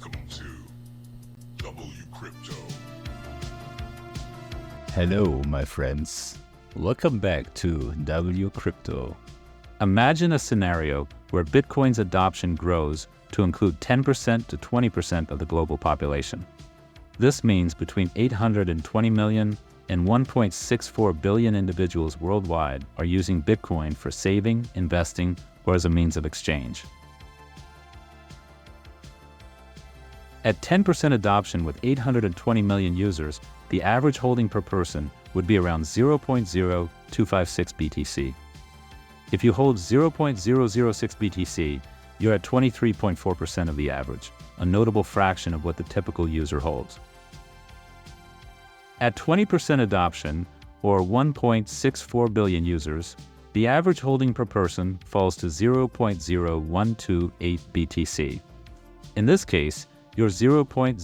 Welcome to WCrypto. Hello, my friends. Welcome back to WCrypto. Imagine a scenario where Bitcoin's adoption grows to include 10% to 20% of the global population. This means between 820 million and 1.64 billion individuals worldwide are using Bitcoin for saving, investing, or as a means of exchange. At 10% adoption with 820 million users, the average holding per person would be around 0.0256 BTC. If you hold 0.006 BTC, you're at 23.4% of the average, a notable fraction of what the typical user holds. At 20% adoption, or 1.64 billion users, the average holding per person falls to 0.0128 BTC. In this case, your 0.006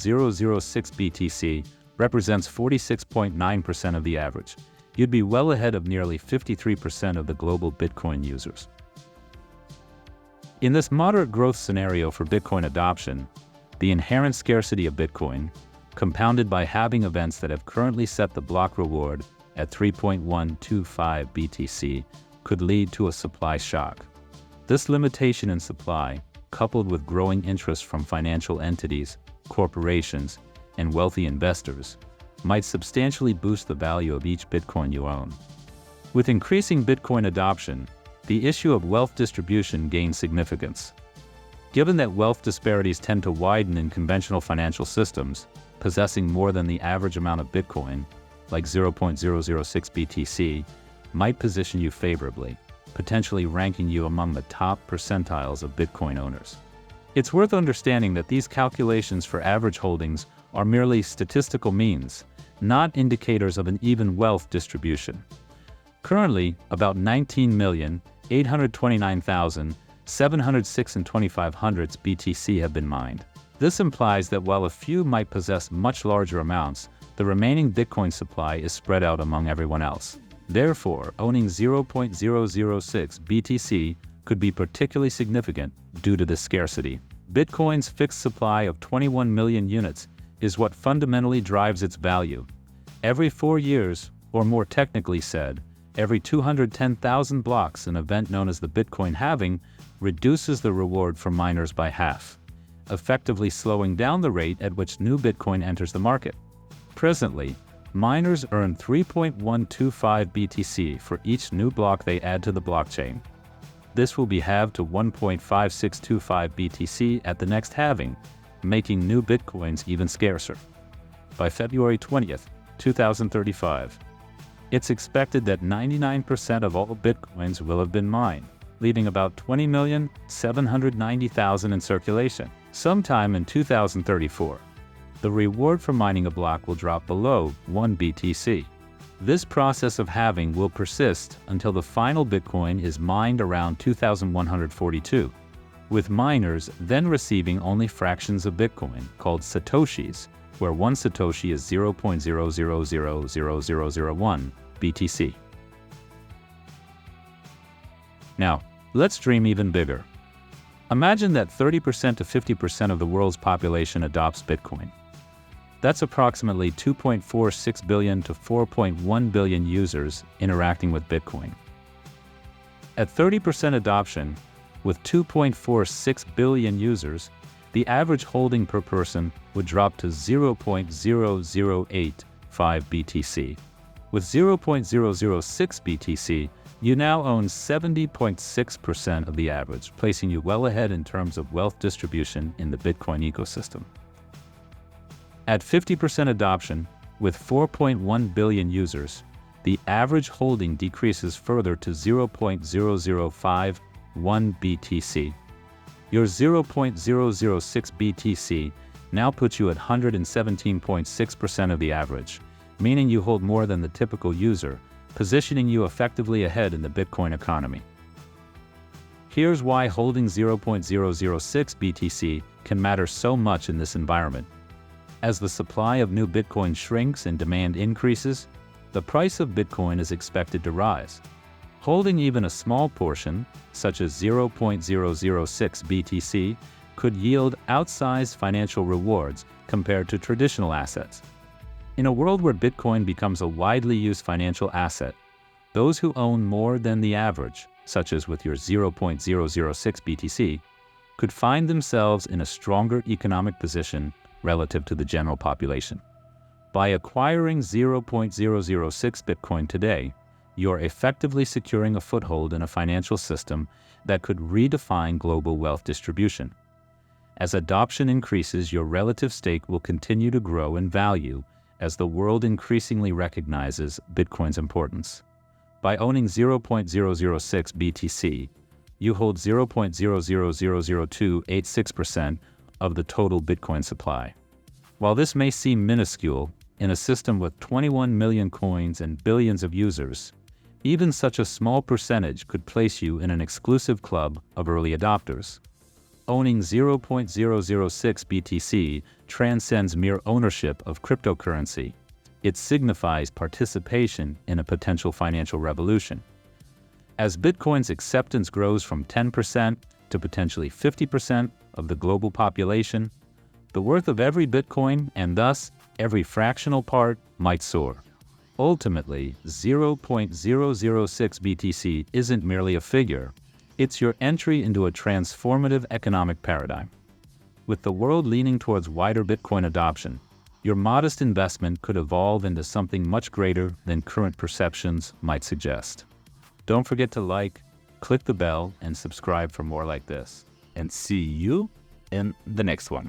BTC represents 46.9% of the average. You'd be well ahead of nearly 53% of the global Bitcoin users. In this moderate growth scenario for Bitcoin adoption, the inherent scarcity of Bitcoin, compounded by halving events that have currently set the block reward at 3.125 BTC, could lead to a supply shock. This limitation in supply, coupled with growing interest from financial entities, corporations, and wealthy investors, might substantially boost the value of each Bitcoin you own. With increasing Bitcoin adoption, the issue of wealth distribution gains significance. Given that wealth disparities tend to widen in conventional financial systems, possessing more than the average amount of Bitcoin, like 0.006 BTC, might position you favorably, potentially ranking you among the top percentiles of Bitcoin owners. It's worth understanding that these calculations for average holdings are merely statistical means, not indicators of an even wealth distribution. Currently, about 19,829,706.25 BTC have been mined. This implies that while a few might possess much larger amounts, the remaining Bitcoin supply is spread out among everyone else. Therefore, owning 0.006 BTC could be particularly significant due to this scarcity. Bitcoin's fixed supply of 21 million units is what fundamentally drives its value. Every 4 years, or more technically said, every 210,000 blocks, an event known as the Bitcoin halving reduces the reward for miners by half, effectively slowing down the rate at which new Bitcoin enters the market. Presently, miners earn 3.125 BTC for each new block they add to the blockchain. This will be halved to 1.5625 BTC at the next halving, making new Bitcoins even scarcer. By February 20th, 2035, it's expected that 99% of all Bitcoins will have been mined, leaving about 20,790,000 in circulation. Sometime in 2034, the reward for mining a block will drop below 1 BTC. This process of halving will persist until the final Bitcoin is mined around 2142, with miners then receiving only fractions of Bitcoin, called satoshis, where one satoshi is 0.00000001 BTC. Now, let's dream even bigger. Imagine that 30% to 50% of the world's population adopts Bitcoin. That's approximately 2.46 billion to 4.1 billion users interacting with Bitcoin. At 30% adoption, with 2.46 billion users, the average holding per person would drop to 0.0085 BTC. With 0.006 BTC, you now own 70.6% of the average, placing you well ahead in terms of wealth distribution in the Bitcoin ecosystem. At 50% adoption, with 4.1 billion users, the average holding decreases further to 0.0051 BTC. Your 0.006 BTC now puts you at 117.6% of the average, meaning you hold more than the typical user, positioning you effectively ahead in the Bitcoin economy. Here's why holding 0.006 BTC can matter so much in this environment. As the supply of new Bitcoin shrinks and demand increases, the price of Bitcoin is expected to rise. Holding even a small portion, such as 0.006 BTC, could yield outsized financial rewards compared to traditional assets. In a world where Bitcoin becomes a widely used financial asset, those who own more than the average, such as with your 0.006 BTC, could find themselves in a stronger economic position relative to the general population. By acquiring 0.006 Bitcoin today, you're effectively securing a foothold in a financial system that could redefine global wealth distribution. As adoption increases, your relative stake will continue to grow in value as the world increasingly recognizes Bitcoin's importance. By owning 0.006 BTC, you hold 0.00000286% of the total Bitcoin supply. While this may seem minuscule, in a system with 21 million coins and billions of users, even such a small percentage could place you in an exclusive club of early adopters. Owning 0.006 BTC transcends mere ownership of cryptocurrency. It signifies participation in a potential financial revolution. As Bitcoin's acceptance grows from 10% to potentially 50% of the global population, the worth of every Bitcoin, and thus every fractional part, might soar. Ultimately, 0.006 BTC isn't merely a figure, it's your entry into a transformative economic paradigm. With the world leaning towards wider Bitcoin adoption, your modest investment could evolve into something much greater than current perceptions might suggest. Don't forget to like, click the bell, and subscribe for more like this. And see you in the next one.